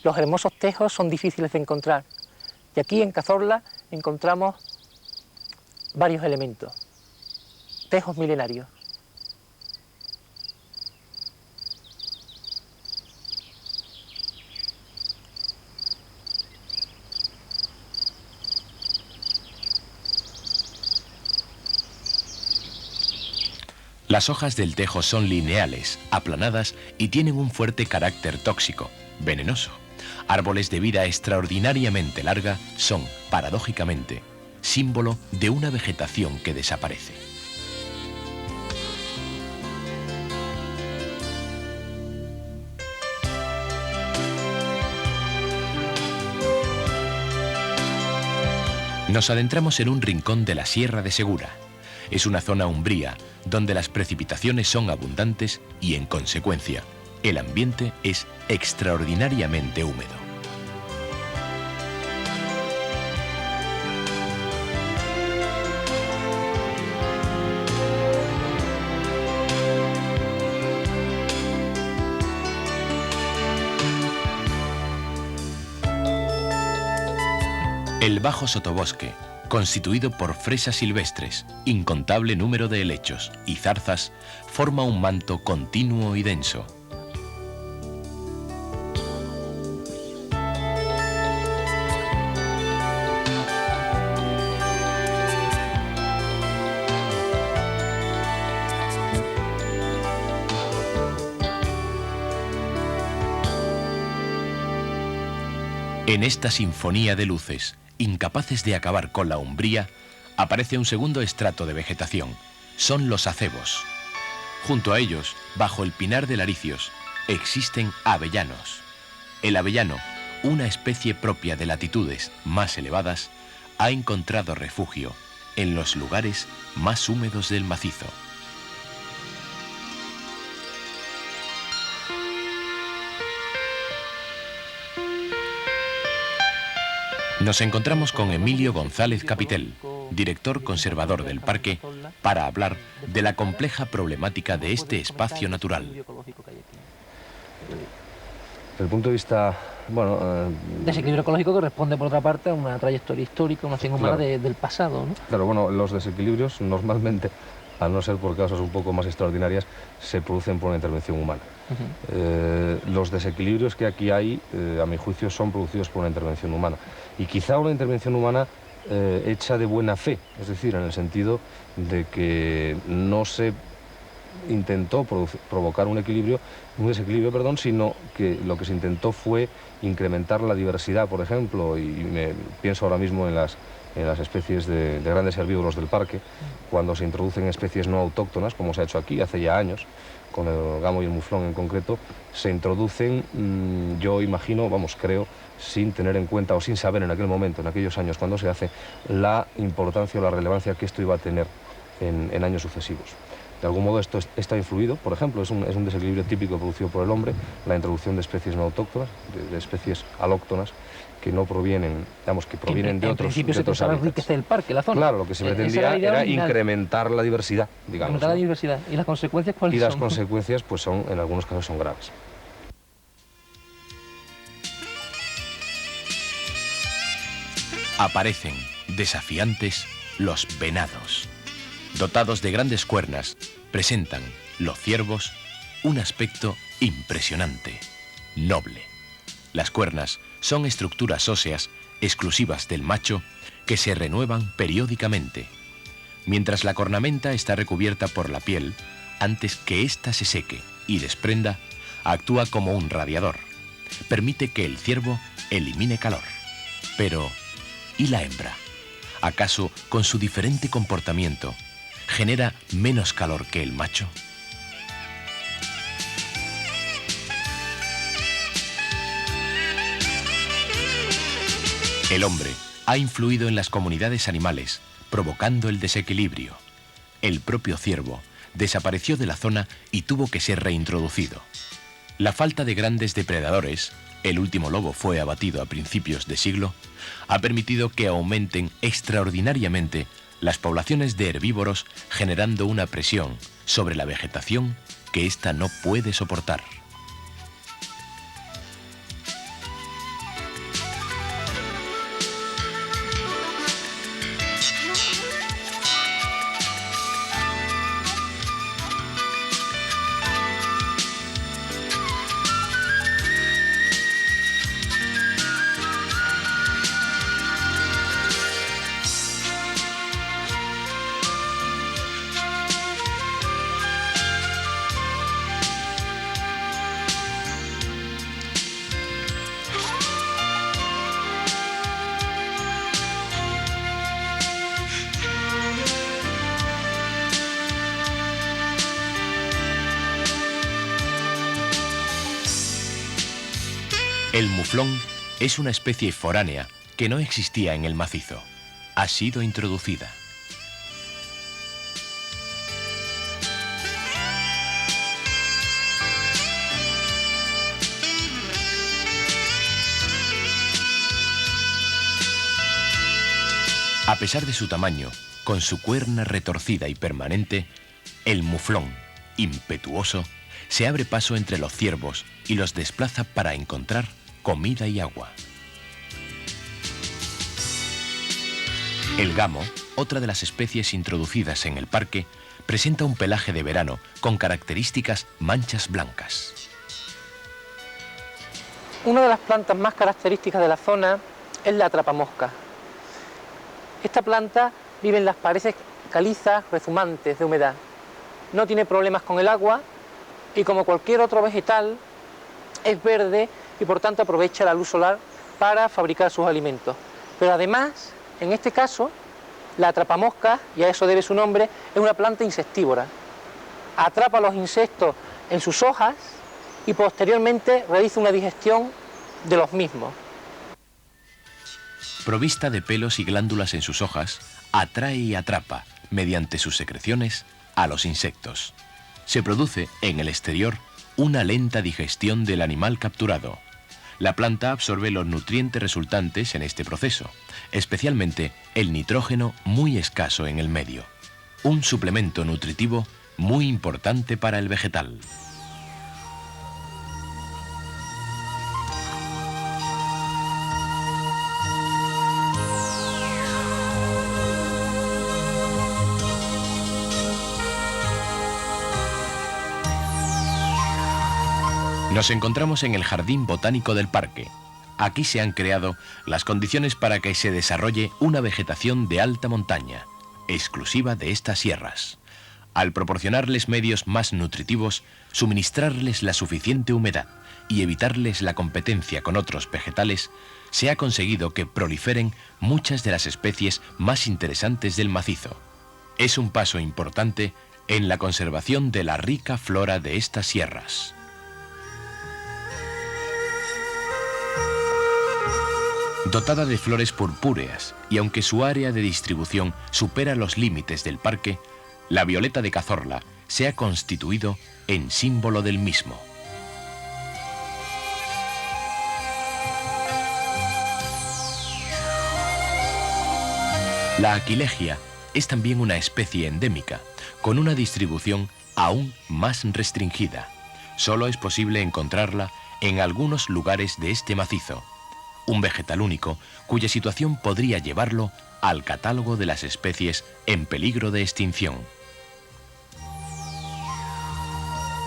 Los hermosos tejos son difíciles de encontrar y aquí en Cazorla encontramos varios elementos, tejos milenarios. Las hojas del tejo son lineales, aplanadas y tienen un fuerte carácter tóxico, venenoso. Árboles de vida extraordinariamente larga son, paradójicamente, símbolo de una vegetación que desaparece. Nos adentramos en un rincón de la Sierra de Segura. Es una zona umbría, donde las precipitaciones son abundantes y, en consecuencia, el ambiente es extraordinariamente húmedo. El bajo sotobosque, constituido por fresas silvestres, incontable número de helechos y zarzas, forma un manto continuo y denso. En esta sinfonía de luces, incapaces de acabar con la umbría, aparece un segundo estrato de vegetación. Son los acebos. Junto a ellos, bajo el pinar de Laricios, existen avellanos. El avellano, una especie propia de latitudes más elevadas, ha encontrado refugio en los lugares más húmedos del macizo. Nos encontramos con Emilio González Capitel, director conservador del parque, para hablar de la compleja problemática de este espacio natural. Desde el punto de vista, Desequilibrio ecológico que responde, por otra parte, a una trayectoria histórica, una acción humana del pasado, ¿no? Claro, los desequilibrios normalmente, al no ser por causas un poco más extraordinarias, se producen por una intervención humana. Los desequilibrios que aquí hay, a mi juicio, son producidos por una intervención humana. Y quizá una intervención humana hecha de buena fe, es decir, en el sentido de que no se intentó provocar un desequilibrio, sino que lo que se intentó fue incrementar la diversidad, por ejemplo, y pienso ahora mismo en las especies de grandes herbívoros del parque, cuando se introducen especies no autóctonas, como se ha hecho aquí hace ya años, con el gamo y el muflón en concreto, se introducen, yo imagino, creo, sin tener en cuenta o sin saber en aquel momento, en aquellos años cuando se hace, la importancia o la relevancia que esto iba a tener en años sucesivos. De algún modo esto está influido, por ejemplo, es un desequilibrio típico producido por el hombre, la introducción de especies no autóctonas, de especies alóctonas, que no provienen, que provienen de otros hábitats. En principio se pensaba enriquecer el parque, la zona. Claro, lo que se pretendía era incrementar la diversidad, digamos. Incrementar la diversidad. ¿Y las consecuencias cuáles son? Y las consecuencias, pues son, en algunos casos, son graves. Aparecen, desafiantes, los venados. Dotados de grandes cuernas, presentan, los ciervos, un aspecto impresionante, noble. Las cuernas son estructuras óseas exclusivas del macho que se renuevan periódicamente, mientras la cornamenta está recubierta por la piel. Antes que ésta se seque y desprenda, actúa como un radiador. Permite que el ciervo elimine calor. Pero, ¿y la hembra? ¿Acaso, con su diferente comportamiento, genera menos calor que el macho? El hombre ha influido en las comunidades animales, provocando el desequilibrio. El propio ciervo desapareció de la zona y tuvo que ser reintroducido. La falta de grandes depredadores, el último lobo fue abatido a principios de siglo, ha permitido que aumenten extraordinariamente las poblaciones de herbívoros, generando una presión sobre la vegetación que ésta no puede soportar. El muflón es una especie foránea que no existía en el macizo. Ha sido introducida. A pesar de su tamaño, con su cuerna retorcida y permanente, el muflón, impetuoso, se abre paso entre los ciervos y los desplaza para encontrar comida y agua. El gamo, otra de las especies introducidas en el parque, presenta un pelaje de verano con características manchas blancas. Una de las plantas más características de la zona es la atrapamosca. Esta planta vive en las paredes calizas rezumantes de humedad. No tiene problemas con el agua y, como cualquier otro vegetal, es verde y por tanto aprovecha la luz solar para fabricar sus alimentos. Pero además, en este caso, la atrapamosca, y a eso debe su nombre, es una planta insectívora. Atrapa los insectos en sus hojas y posteriormente realiza una digestión de los mismos. Provista de pelos y glándulas en sus hojas, atrae y atrapa, mediante sus secreciones, a los insectos. Se produce, en el exterior, una lenta digestión del animal capturado. La planta absorbe los nutrientes resultantes en este proceso, especialmente el nitrógeno muy escaso en el medio. Un suplemento nutritivo muy importante para el vegetal. Nos encontramos en el Jardín Botánico del Parque. Aquí se han creado las condiciones para que se desarrolle una vegetación de alta montaña, exclusiva de estas sierras. Al proporcionarles medios más nutritivos, suministrarles la suficiente humedad y evitarles la competencia con otros vegetales, se ha conseguido que proliferen muchas de las especies más interesantes del macizo. Es un paso importante en la conservación de la rica flora de estas sierras. Dotada de flores purpúreas, y aunque su área de distribución supera los límites del parque, la violeta de Cazorla se ha constituido en símbolo del mismo. La aquilegia es también una especie endémica, con una distribución aún más restringida. Solo es posible encontrarla en algunos lugares de este macizo. Un vegetal único cuya situación podría llevarlo al catálogo de las especies en peligro de extinción.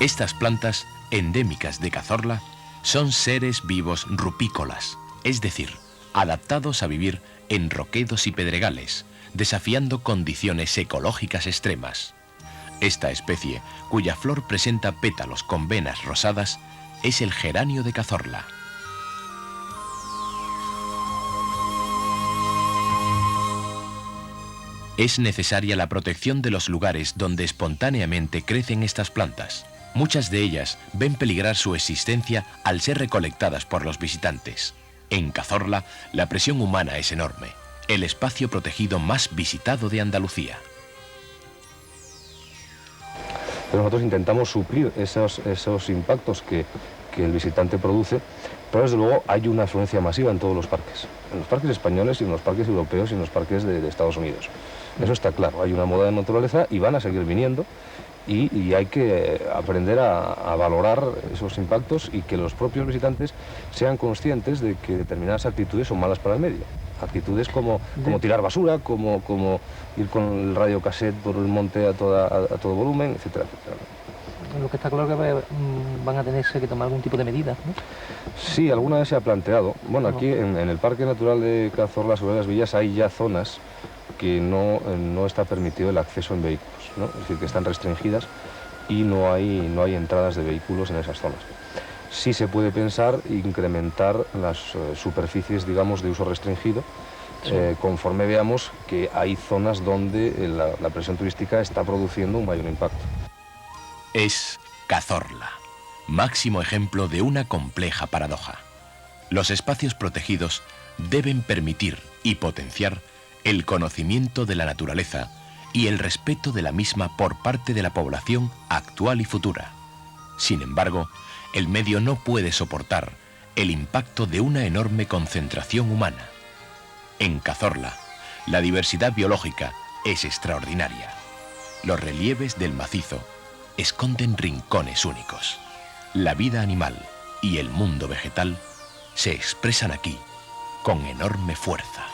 Estas plantas endémicas de Cazorla son seres vivos rupícolas, es decir, adaptados a vivir en roquedos y pedregales, desafiando condiciones ecológicas extremas. Esta especie, cuya flor presenta pétalos con venas rosadas, es el geranio de Cazorla. Es necesaria la protección de los lugares donde espontáneamente crecen estas plantas. Muchas de ellas ven peligrar su existencia al ser recolectadas por los visitantes. En Cazorla, la presión humana es enorme, el espacio protegido más visitado de Andalucía. Pero nosotros intentamos suplir esos impactos que el visitante produce, pero desde luego hay una afluencia masiva en todos los parques españoles y en los parques europeos y en los parques de Estados Unidos. Eso está claro, hay una moda de naturaleza y van a seguir viniendo y hay que aprender a valorar esos impactos y que los propios visitantes sean conscientes de que determinadas actitudes son malas para el medio. Actitudes como tirar basura, como ir con el radiocassette por el monte a todo volumen, etcétera, etcétera. Lo que está claro es que van a tener que tomar algún tipo de medidas, ¿no? Sí, alguna vez se ha planteado. Bueno, aquí en el Parque Natural de Cazorla, sobre las Villas, hay ya zonas que no está permitido el acceso en vehículos, ¿no? Es decir, que están restringidas y no hay entradas de vehículos en esas zonas. Sí se puede pensar incrementar las superficies, digamos, de uso restringido, sí, conforme veamos que hay zonas donde la presión turística está produciendo un mayor impacto. Es Cazorla, máximo ejemplo de una compleja paradoja. Los espacios protegidos deben permitir y potenciar el conocimiento de la naturaleza y el respeto de la misma por parte de la población actual y futura. Sin embargo, el medio no puede soportar el impacto de una enorme concentración humana. En Cazorla, la diversidad biológica es extraordinaria. Los relieves del macizo esconden rincones únicos. La vida animal y el mundo vegetal se expresan aquí con enorme fuerza.